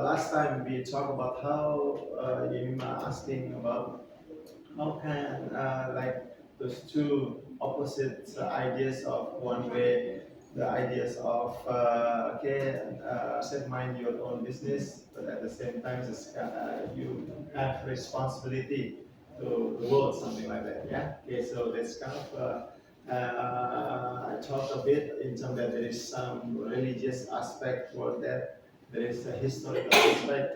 last time we talked about how Yemima asking about how can like those two opposite ideas of one way, the ideas of set mind your own business, but at the same time you have responsibility to the world, something like that. Yeah. Okay. So that's kind of. I talked a bit in terms that there is some religious aspect for that. There is a historical aspect.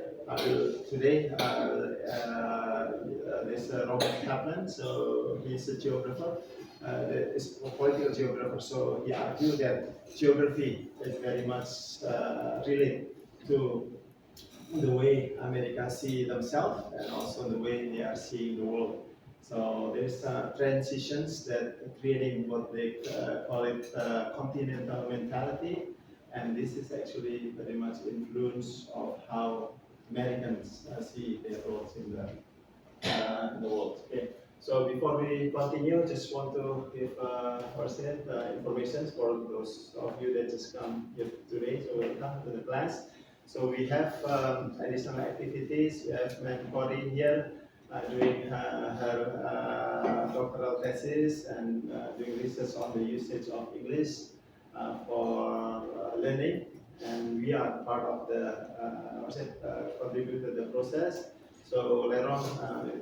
Today, there's Robert Kaplan, so he's a geographer, is a political geographer. So he argued that geography is very much related to the way America see themselves and also the way they are seeing the world. So there's transitions that creating what they call it continental mentality, and this is actually very much influence of how Americans see their roles in the world. Okay. So before we continue, just want to give first information for those of you that just come here today. So welcome to the class. So we have additional activities. We have Ms. Cory here doing her doctoral thesis and doing research on the usage of English for learning. And we are part of the contribute to the process. So later on,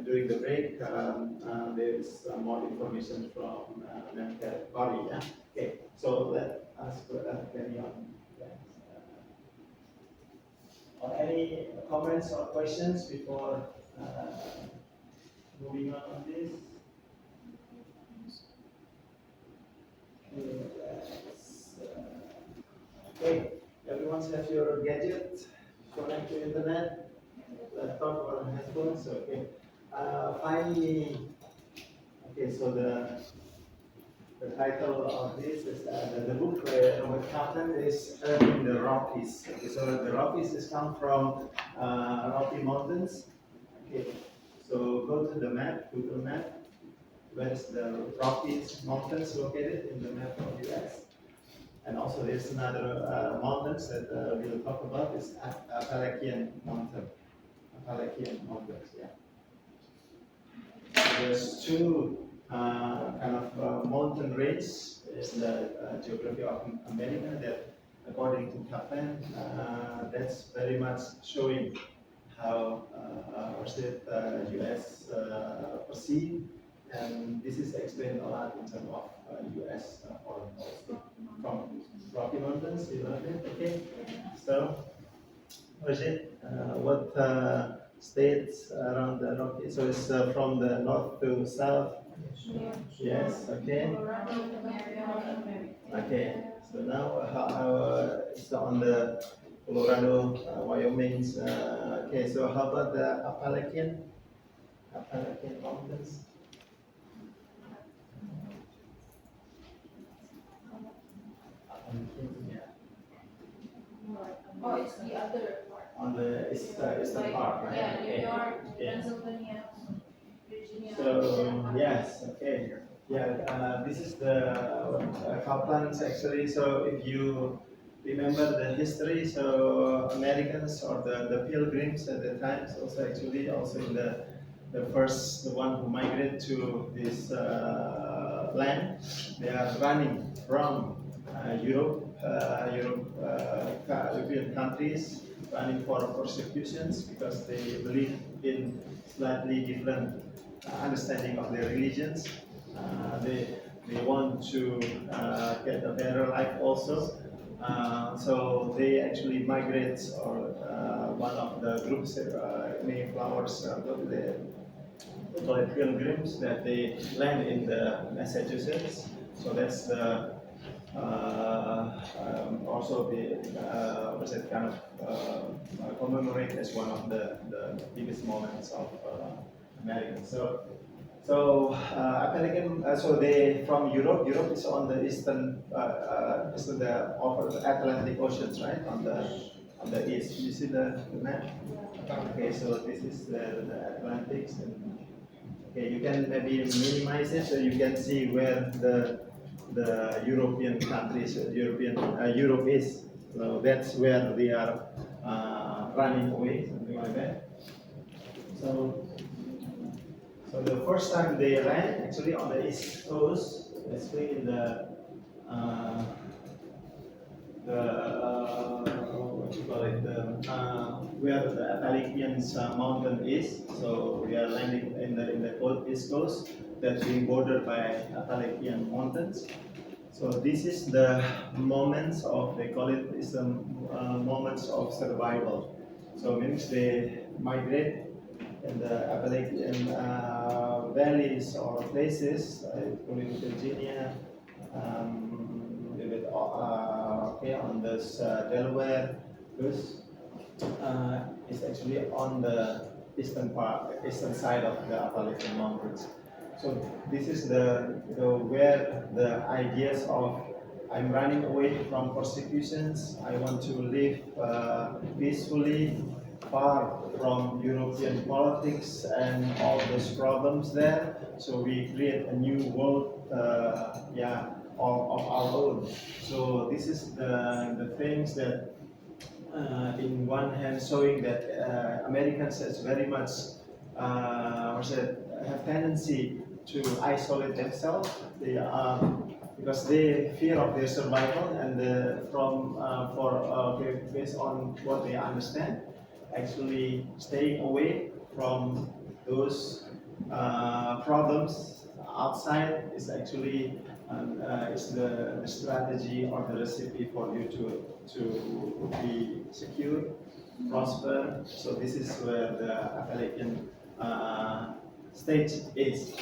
during the break, there is more information from Ms. Cory. Yeah? Okay, so let us carry on. Or any comments or questions before moving on this? Okay, everyone has your gadget, connect to internet, laptop or headphones. Okay, finally, okay. So the title of this is the book Robert Kaplan is Earth in the Rockies. Okay, so the Rockies is come from Rocky Mountains. Okay, so go to the map, Google map. Where is the Rockies Mountains located in the map of US? And also there's another mountains that we'll talk about is Appalachian Mountain. Appalachian Mountains, yeah. There's two kind of mountain range in the geography of America that, according to Kaplan, that's very much showing how U.S. perceive, and this is explained a lot in terms of U.S. foreign policy from Rocky Mountains. You know it, okay? So, what states around the Rocky? So it's from the north to south. Yes. Okay. Okay. So now, it's on the Colorado, Wyoming. Okay. So how about the Appalachian Mountains? Yeah. Oh, it's the other part. On the eastern part, right? Yeah, New Okay. York, Yeah. Pennsylvania, Virginia. So yes, okay, yeah. This is the Kaplan's actually. So if you remember the history, so Americans or the Pilgrims at the times also actually also in the first the one who migrated to this land, they are running from European countries, running for persecutions because they believe in slightly different understanding of their religions. They want to get a better life also. So they actually migrate, or one of the groups, Mayflowers, they call it pilgrims, that they land in the Massachusetts. So that's the also the was it kind of commemorate as one of the biggest moments of Americans. Appalachian, so they from Europe. Europe is on the eastern, is the over the Atlantic Oceans, right? On the east. You see the map? Okay, so this is the Atlantics. And, okay, you can maybe minimize it so you can see where the European countries, Europe is. So that's where they are running away, something like that. So, so the first time they land actually on the east coast, especially in uh, the what you call it, where the Appalachian mountain is. So we are landing in the east coast that's being bordered by Appalachian mountains. So this is the moments of, they call it, is the moments of survival. So means they migrate in the Appalachian valleys or places, including Virginia, with, okay, on this Delaware coast, is actually on the eastern side of the Appalachian Mountains. So this is the where the ideas of I'm running away from persecutions. I want to live peacefully, far from European politics and all those problems there. So we create a new world, of our own. So this is the things that, in one hand, showing that Americans has very much, have tendency to isolate themselves. They because they fear of their survival and based on what they understand, actually staying away from those problems outside is actually is the strategy or the recipe for you to be secure, prosper. So this is where the Appalachian state is.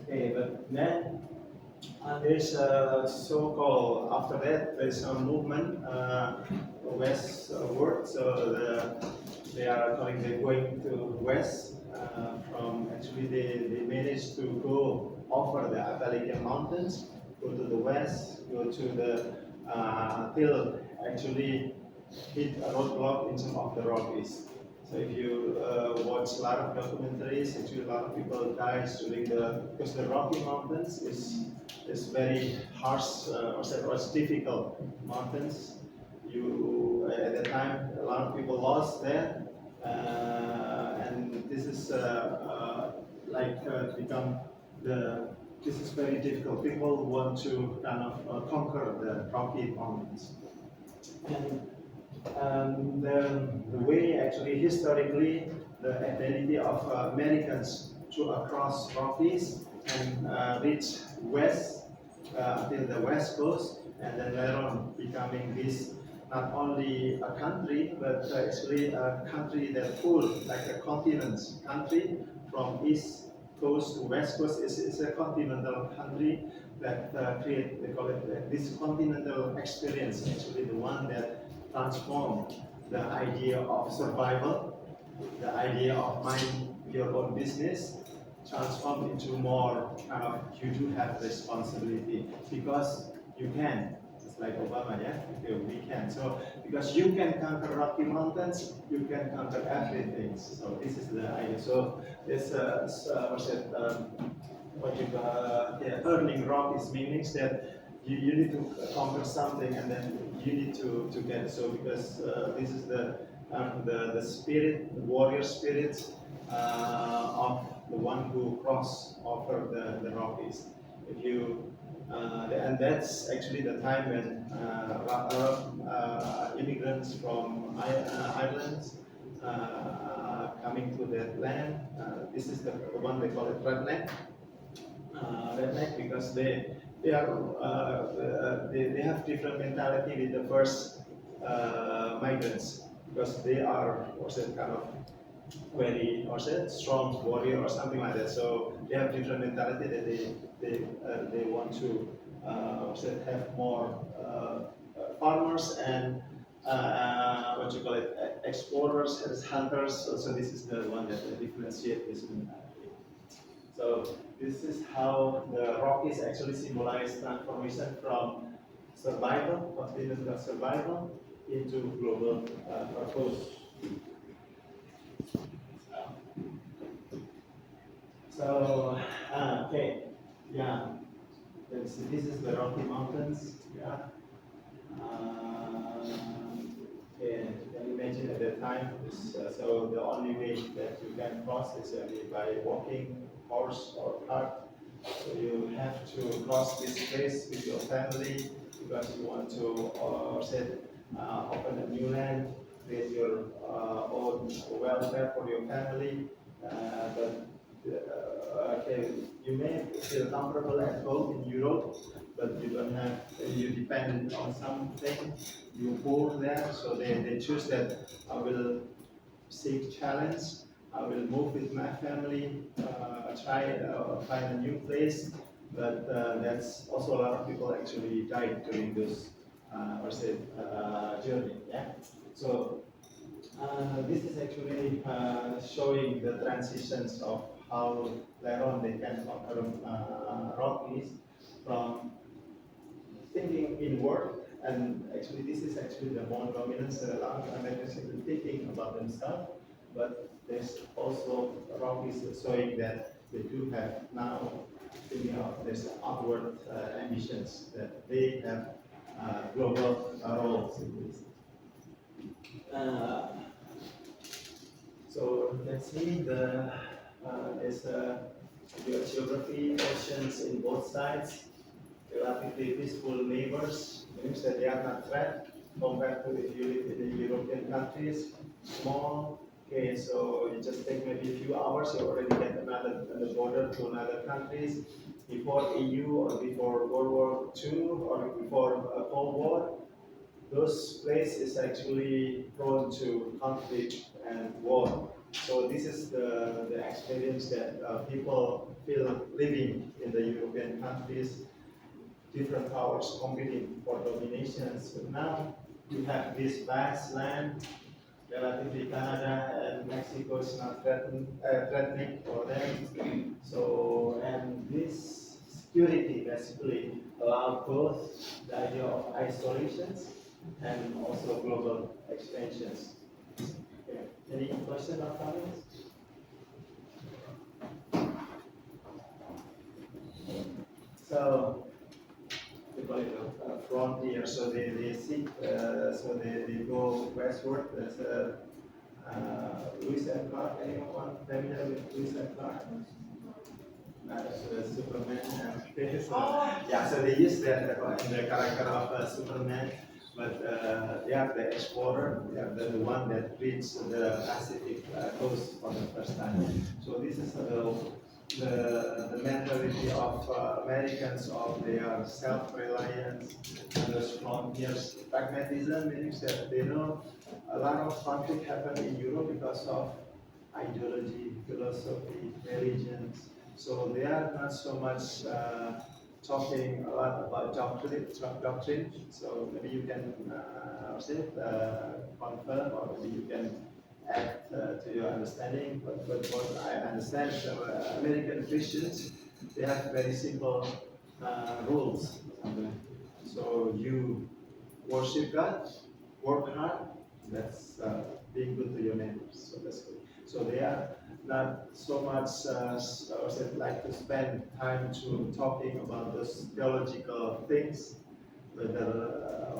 Okay, but then there's a so-called, after that there's a movement westward. So they are calling, they're going to west from, actually they managed to go over the Appalachian Mountains, go to the west, go to the till actually hit a roadblock in some of the Rockies. So if you watch a lot of documentaries, actually a lot of people dies during because the Rocky Mountains is very harsh, or it's difficult mountains. You at the time a lot of people lost there, and this is become the. This is very difficult. People want to kind of conquer the Rocky Mountains. And the way actually historically the ability of Americans to across Rockies and reach west until the west coast, and then later on becoming this not only a country but actually a country that full like a continent country from east coast to west coast is a continental country that create, they call it this continental experience, actually the one that transformed the idea of survival, the idea of minding your own business, transformed into more kind of you do have responsibility because you can. It's like Obama, yeah? Okay, we can. So because you can conquer Rocky Mountains, you can conquer everything. So this is the idea. So this earning Rockies means that you need to conquer something and then you need to get it. So because this is the spirit, the warrior spirit of the one who crossed over the Rockies. If you and that's actually the time when Arab immigrants from Ireland coming to that land. This is the one they call it redneck. Redneck because they are they have different mentality with the first migrants because they are also kind of very strong warrior or something like that. So they have different mentality that they want to have more farmers and what you call it explorers as hunters. So this is the one that differentiate this mentality. So this is how the Rockies actually symbolize transformation from survival, continental survival, into global purpose. So, okay, yeah, this is the Rocky Mountains, yeah. Okay, can you imagine at that time? time. So the only way that you can cross is only by walking, horse or cart. So you have to cross this place with your family because you want to open a new land, create your own welfare for your family. Okay, you may feel comfortable at home in Europe, but you don't have, you depend on something, you poor there, so they choose that I will seek challenge, I will move with my family, try find a new place, but that's also a lot of people actually died during this, journey, yeah. So this is actually showing the transitions of how later on they can conquer Rockies from thinking inward, and actually this is actually the more dominance that allows Americans to thinking about themselves, but there's also Rockies showing that they do have now thinking of this upward ambitions, that they have global roles in this. So you can see there's geography oceans in both sides, relatively peaceful neighbors, means that they are not threat compared to if you live in the European countries, small. Okay, so you just take maybe a few hours, you already get another border to another countries. Before EU or before World War II or before Cold War, those places actually prone to conflict and war. So this is the experience that people feel living in the European countries, different powers competing for domination. So now you have this vast land, relatively Canada and Mexico is not threatening for them. So, and this security basically allow both the idea of isolations and also global expansions. Okay. Any question or comments? So, they call it a frontier. So they seek, so they go westward. There's Lewis and Clark. Anyone familiar with Lewis and Clark? So Superman. Yeah, so they use that in the character of Superman. But they are the explorer, they are the one that reached the Pacific coast for the first time. So this is the mentality of Americans, of their self-reliance, and those frontiers. Pragmatism means that they know a lot of conflict happened in Europe because of ideology, philosophy, religions. So they are not so much talking a lot about doctrine. So maybe you can confirm, or maybe you can add to your understanding. But what I understand, American Christians, they have very simple rules. So you worship God, work hard. That's being good to your neighbors. So that's good. So they are not so much like to spend time to talking about those theological things, whether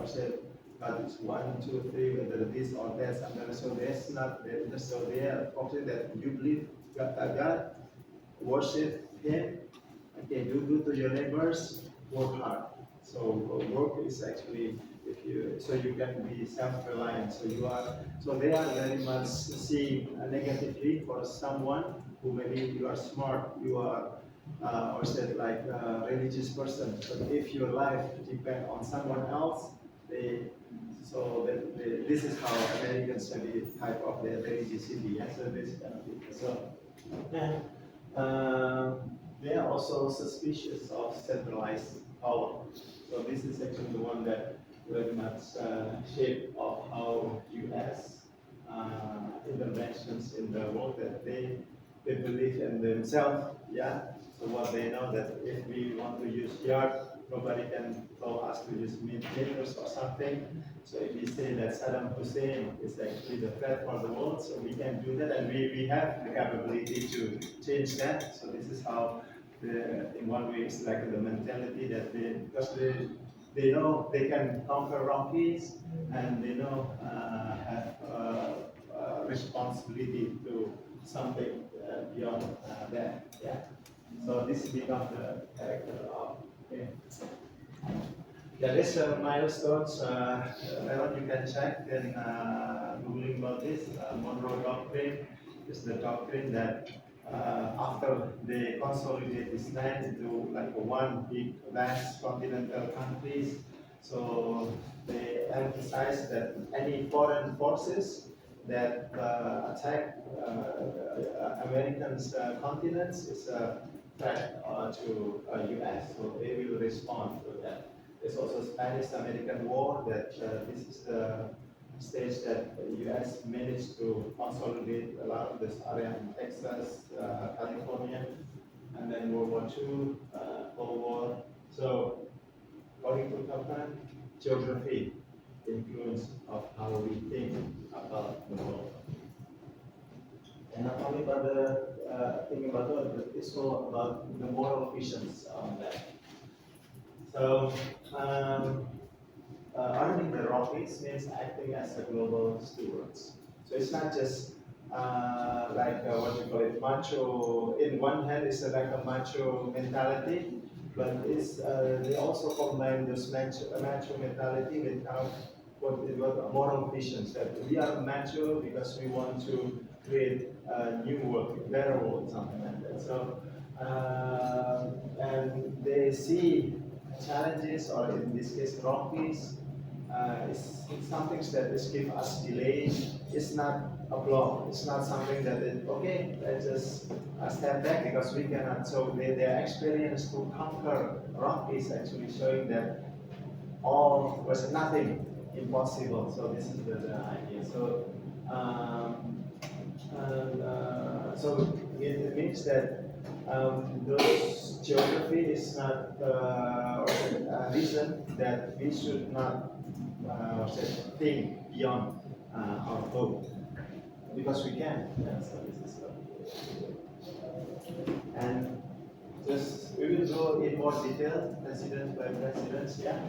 God is 1, 2, 3, whether this or that, something. So that's not. So they are confident that you believe God, worship Him. Okay, do good to your neighbors, work hard. So work is actually, if you, so you can be self-reliant. So you are, so they are very much seeing negatively for someone who maybe you are smart, you are or said like a religious person. But if your life depends on someone else, they, so this is how Americans maybe type of their religiosity. Yeah? So this kind of thing. So and they are also suspicious of centralized power. So this is actually the one that very much shape of how U.S. Interventions in the world, that they believe in themselves. Yeah. So what they know that if we want to use yard, nobody can tell us to use meters or something. So if we say that Saddam Hussein is actually the threat for the world, so we can do that, and we have the capability to change that. So this is how, in one way, it's like the mentality that because they know they can conquer Rockies, and they know have responsibility to something beyond that. Yeah. So this becomes the character of. Okay. Yeah, there's milestones. Around you can check in Googling about this. Monroe Doctrine is the doctrine that after they consolidate this land into like one big vast continental countries, so they emphasize that any foreign forces that attack Americans' continents is a threat to U.S. So they will respond to that. There's also Spanish-American War that this is the stage that the U.S. managed to consolidate a lot of this area in Texas, California, and then World War II, Cold War. So according to Kaufman, geography influence of how we think about the world. And not only about the thinking about the world, but it's all about the moral visions on that. So, owning the Rockies means acting as a global stewards. So it's not just what you call it, macho. In one hand, it's like a macho mentality, but it's they also combine this macho mentality with what moral visions. That we are macho because we want to create a new world, better world, something like that. So, and they see challenges, or in this case, Rockies. It's something that is give us delay. It's not a block. It's not something that okay, let's just step back because we cannot. So their experience to conquer rock is actually showing that all was nothing impossible. So this is the idea. So so it means that those geography is not a reason that we should not think beyond our hope because we can. Yeah, so this is and just we will go in more detail, president by president. Yeah.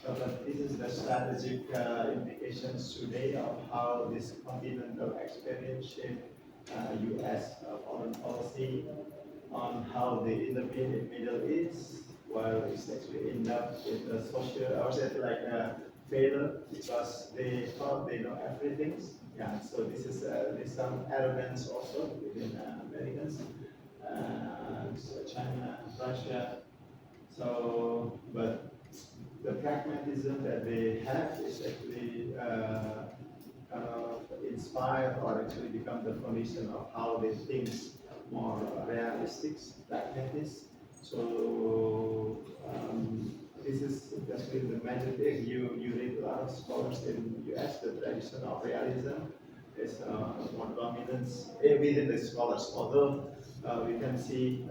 But this is the strategic implications today of how this continental experience shaped U.S. Foreign policy, on how they intervene in Middle East, while it's actually end up with a social, or say like a failure because they thought they know everything. Yeah, so this is there's some arrogance also within Americans, so China, Russia. So, but the pragmatism that they have is actually inspire or actually become the foundation of how they think more realistic, pragmatic. So this is especially the major thing. You read a lot of scholars in US, the tradition of realism is more dominant within the scholars. Although we can see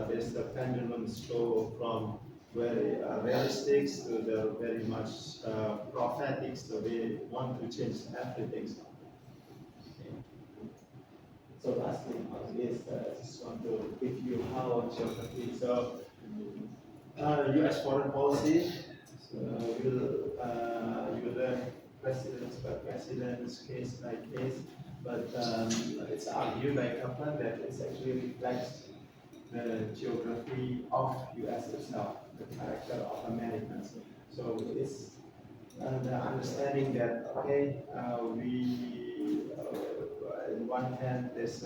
there's the pendulum flow from very realistic to the very much prophetic. So they want to change everything. So lastly, is just want to give you how geography. So U.S. foreign policy. So you will learn presidents by presidents, case by case. But it's argued by Kaplan that it actually reflects the geography of U.S. itself, the character of Americans. So it's the understanding that okay, we in one hand there's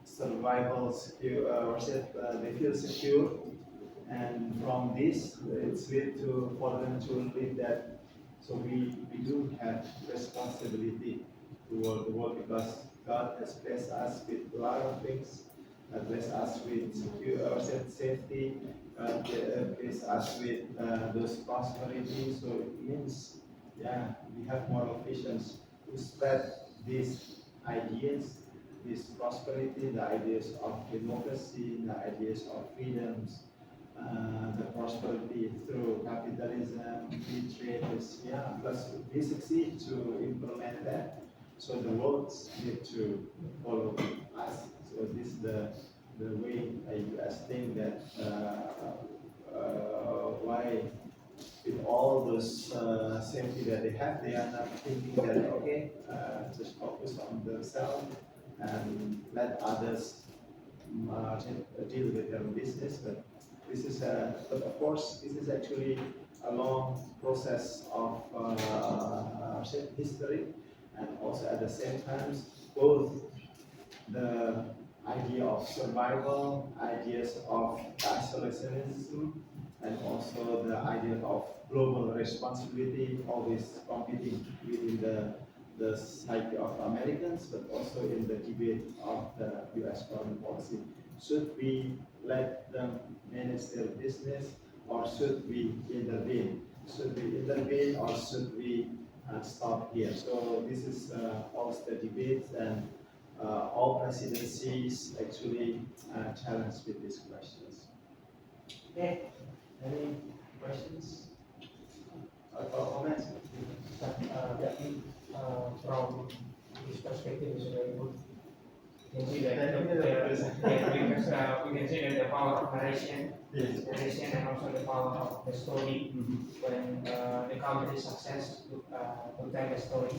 survival secure, or they feel secure, and from this it's lead to for them to believe that so we do have responsibility toward the world because God has blessed us with a lot of things. God bless us with secure, safety. God bless us with those prosperity. So it means, yeah, we have moral visions to spread these ideas, this prosperity, the ideas of democracy, the ideas of freedoms, the prosperity through capitalism, free trade. Yeah, plus we succeed to implement that. So the world need to follow us. So this is the way I think that why with all those safety that they have, they are not thinking that okay, just focus on themselves and let others deal with their business. But this is but of course, this is actually a long process of history, and also at the same time, both the idea of survival, ideas of isolationism, and also the idea of global responsibility, always competing within the psyche of Americans, but also in the debate of the US foreign policy. Should we let them manage their business, or should we intervene? Should we intervene, or should we stop here? So this is also the debate, and all presidencies actually challenged with these questions. Okay, any questions or comments? From this perspective is very good. We can see that Yes. we can see that the power of narration, Yes. narration, and also the power of the story Mhm. when the country success to tell the story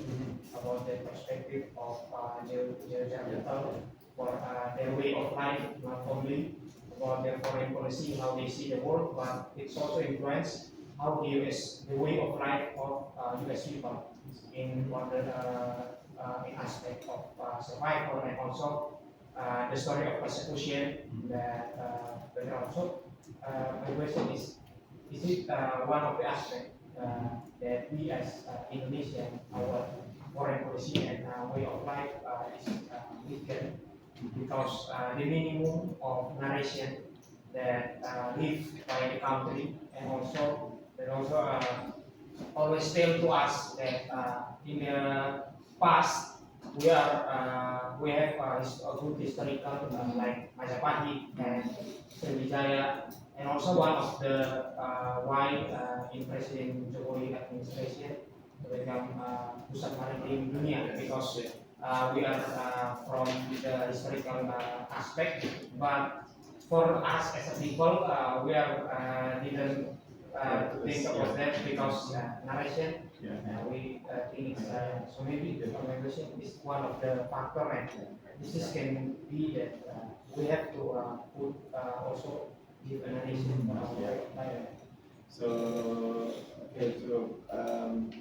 about the perspective of geographical for their way of life, not only about their foreign policy, how they see the world, but it's also influence how the way of life of US people in other in aspect of survival, and also the story of persecution that background. So my question is it one of the aspects that we as Indonesian, our foreign policy and way of life is weakened because the minimum of narration that live by the country, and also always tell to us that in the past we have a good historical like Majapahit and Sriwijaya, and also one of the why in President Jokowi administration to become pusat maritim dunia, because we are from the historical aspect, but for us as a people we are didn't think about that because narration. Yeah. We think it's so maybe the communication is one of the factor, and this is can be that we have to put also give a narration for our life. So, okay, so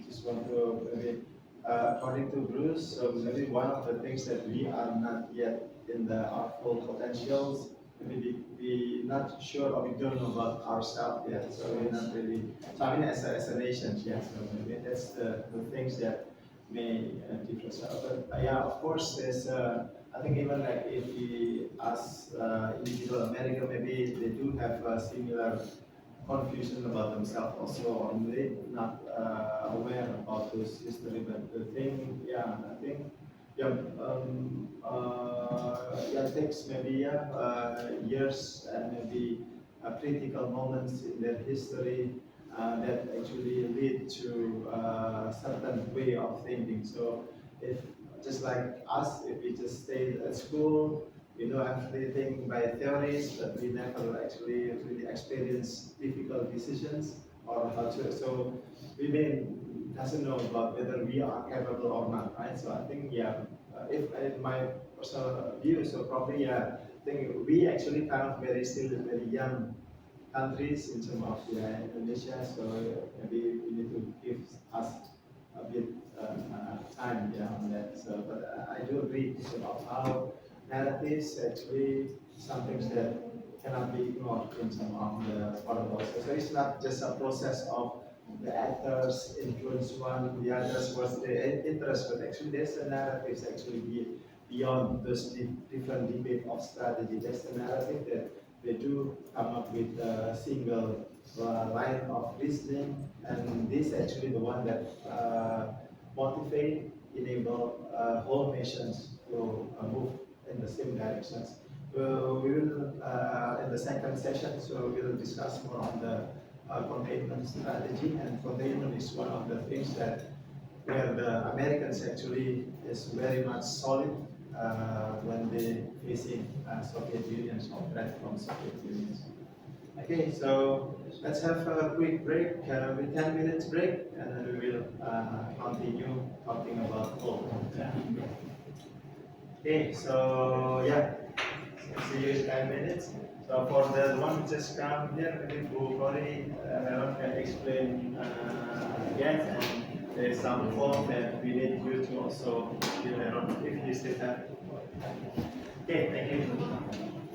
just want to maybe, according to Bruce, so maybe one of the things that we are not yet in our full potentials, maybe we not sure or we don't know about ourselves yet, so we're not really, so I mean as a nation, yeah, so maybe that's the things that may differ. So, but yeah, of course, there's, I think even like if we ask individual America, maybe they do have a similar confusion about themselves also, or they not aware about this history. But the thing, yeah, I think, yeah, yeah, it takes maybe years and maybe critical moments in their history that actually lead to a certain way of thinking. So if just like us, if we just stay at school, we know everything by theories, but we never actually really experience difficult decisions or how to. So we may doesn't know about whether we are capable or not, right? So I think if in my personal view, so probably I think we actually kind of still very young countries in terms of Indonesia. So maybe we need to give us a bit time on that. So, but I do agree about how narratives actually some things that cannot be ignored in some of the foreign policy. So it's not just a process of the actors influence one, the others was the interest, but actually there's a narrative actually beyond those different debate of strategy. There's a narrative that they do come up with a single line of reasoning, and this actually the one that motivate, enable whole nations to move in the same directions. We will, in the second session, so we will discuss more on the containment strategy, and containment is one of the things that where the Americans actually is very much solid when they facing Soviet Union or threat from Soviet Union. Okay, so let's have a quick break, with 10 minutes break, and then we will continue talking about gold. Okay, so yeah, see you in 10 minutes. So for the one who just come here, maybe Bukori can explain again, and there is some form that we need you to also fill around if you still have. Okay, thank you.